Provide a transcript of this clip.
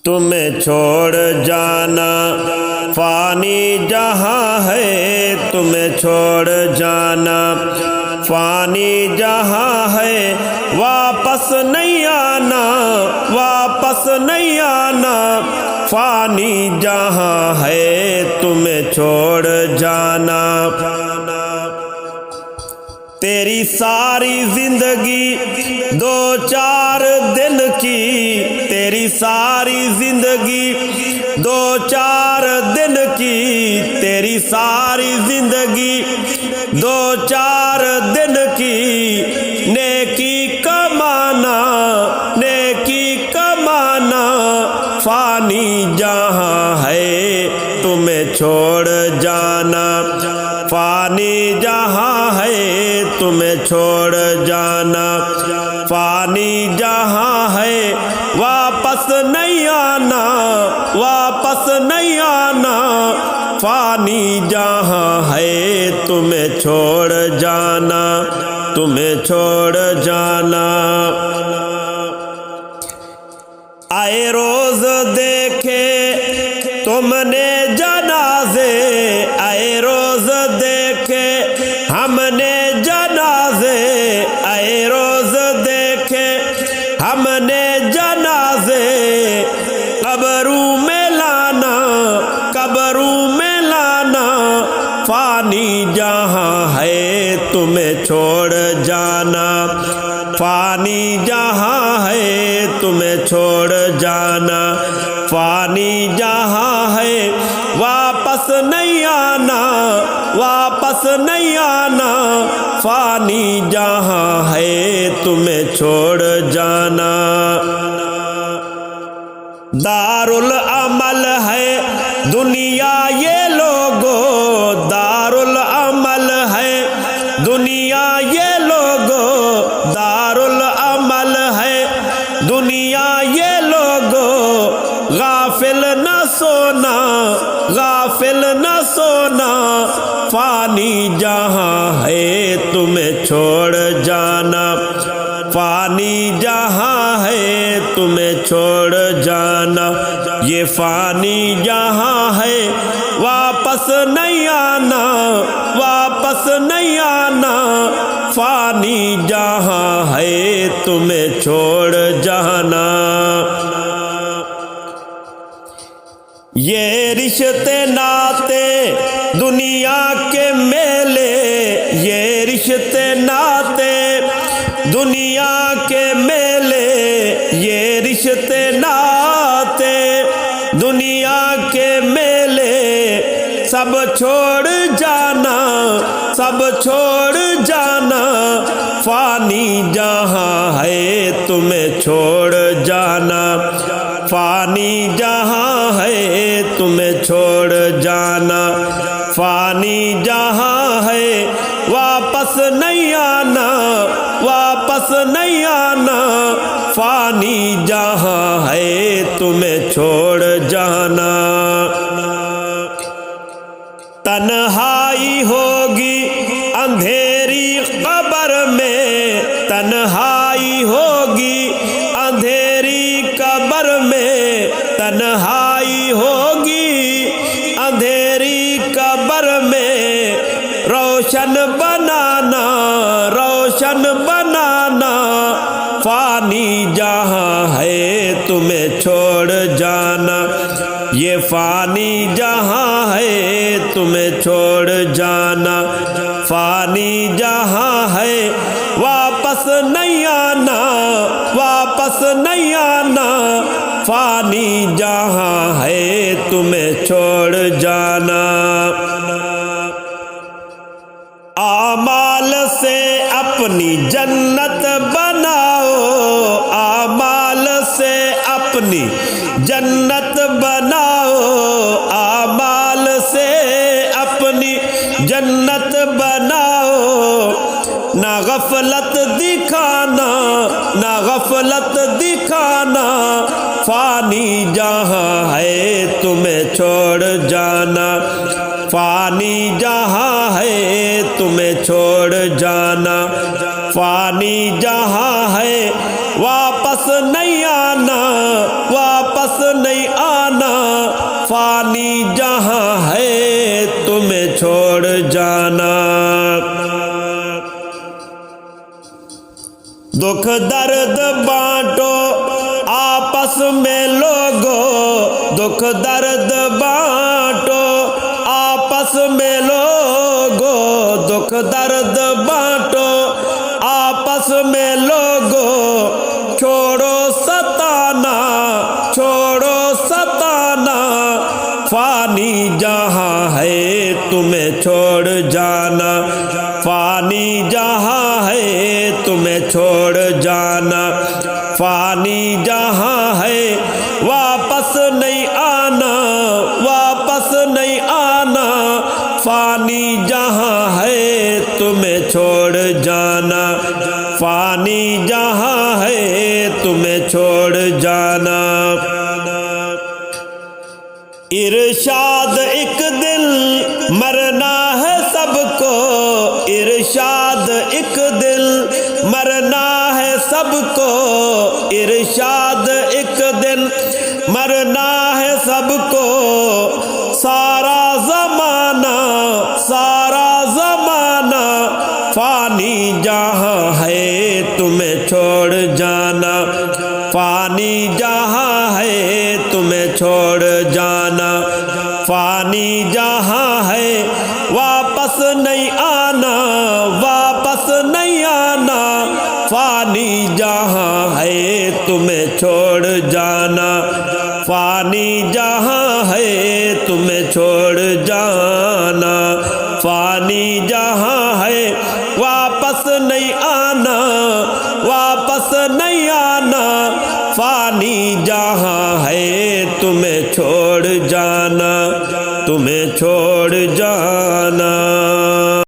تمہیں چھوڑ جانا فانی جہاں ہے، تمہیں چھوڑ جانا فانی جہاں ہے، واپس نہیں آنا، واپس نہیں آنا، فانی جہاں ہے تمہیں چھوڑ جانا۔ تیری ساری زندگی دو چار دن کی، تیری ساری زندگی دو چار دن کی، تیری ساری زندگی دو چار دن کی، نیکی کمانا، نیکی کمانا، فانی جہاں ہے تمہیں چھوڑ جانا، فانی جہاں ہے تمہیں چھوڑ جانا، فانی جہاں ہے واپس نہیں آنا، واپس نہیں آنا، فانی جہاں ہے تمہیں چھوڑ جانا، تمہیں چھوڑ جانا۔ آئے روز دیکھے تم نے جنازے، آئے روز دیکھے ہم نے جنازے، آئے روز دیکھے ہم نے جنازے، قبروں میں لانا، قبروں میں لانا، فانی جہاں ہے تمہیں چھوڑ جانا، فانی جہاں ہے تمہیں چھوڑ جانا، فانی جہاں ہے واپس نہیں آنا، واپس نہیں آنا، فانی جہاں ہے تمہیں چھوڑ جانا۔ دارالعمل ہے دنیا یہ لوگو، دارالعمل ہے دنیا یہ لوگو، دارالعمل ہے دنیا یہ لوگو، غافل نہ سونا، غافل نہ سونا، فانی جہاں ہے تمہیں چھوڑ جانا، فانی جہاں ہے تمہیں چھوڑ جانا، یہ فانی جہاں ہے واپس نہیں آنا، واپس نہیں آنا، فانی جہاں ہے تمہیں چھوڑ جانا۔ یہ رشتے ناتے دنیا کے میلے، یہ رشتے ناتے دنیا کے میلے، یہ رشتے ناتے دنیا کے میلے، سب چھوڑ جانا، سب چھوڑ جانا، فانی جہاں ہے تمہیں چھوڑ جانا، فانی جہاں ہے تمہیں چھوڑ جانا، فانی جہاں ہے واپس نہیں آنا، واپس نہیں آنا، فانی جہاں ہے تمہیں چھوڑ جانا۔ تنہائی ہوگی اندھیری قبر میں، تنہائی ہوگی اندھیری قبر میں، تنہائی ہوگی اندھیری قبر میں، روشن بنانا، روشن بنانا، فانی جہاں ہے تمہیں چھوڑ جانا، یہ فانی جہاں ہے تمہیں چھوڑ جانا، فانی جہاں ہے واپس نہیں آنا، واپس نہیں آنا، فانی جہاں ہے تمہیں چھوڑ جانا۔ اعمال سے اپنی جنت بناؤ، اعمال سے اپنی جنت بناؤ، اعمال سے اپنی جنت بناؤ، نہ غفلت دکھانا، نہ غفلت دکھانا، فانی جہاں ہے تمہیں چھوڑ جانا، فانی جہاں ہے تمہیں چھوڑ جانا، فانی جہاں ہے واپس نہیں آنا، واپس نہیں آنا، فانی جہاں ہے تمہیں چھوڑ جانا۔ دکھ درد بانٹو آپس میں لوگو، دکھ درد بانٹو آپس میں لوگو، دکھ درد بانٹو آپس میں لوگو، چھوڑو ستانا، چھوڑو ستانا، فانی جہاں ہے تمہیں چھوڑ جانا، فانی جہاں ہے تمہیں چھوڑ جانا، فانی جہاں ہے واپس نہیں آنا، واپس نہیں آنا، فانی جہاں ہے تمہیں چھوڑ جانا، فانی جہاں ہے تمہیں چھوڑ جانا۔ ارشاد ایک دل مرنا ہے سب کو، ارشاد ایک دل مرنا ہے سب کو، ارشاد ایک دن مرنا ہے سب کو، سارا زمانہ، سارا زمانہ، فانی جہاں ہے تمہیں چھوڑ جانا، فانی جہاں ہے تمہیں چھوڑ جانا، فانی جہاں ہے واپس نہیں آنا، واپس نہیں آنا، فانی جہاں ہے تمہیں چھوڑ جانا، فانی جہاں ہے تمہیں چھوڑ جانا، فانی جہاں ہے واپس نہیں آنا، واپس نہیں آنا، فانی جہاں ہے تمہیں چھوڑ جانا، تمہیں چھوڑ جانا۔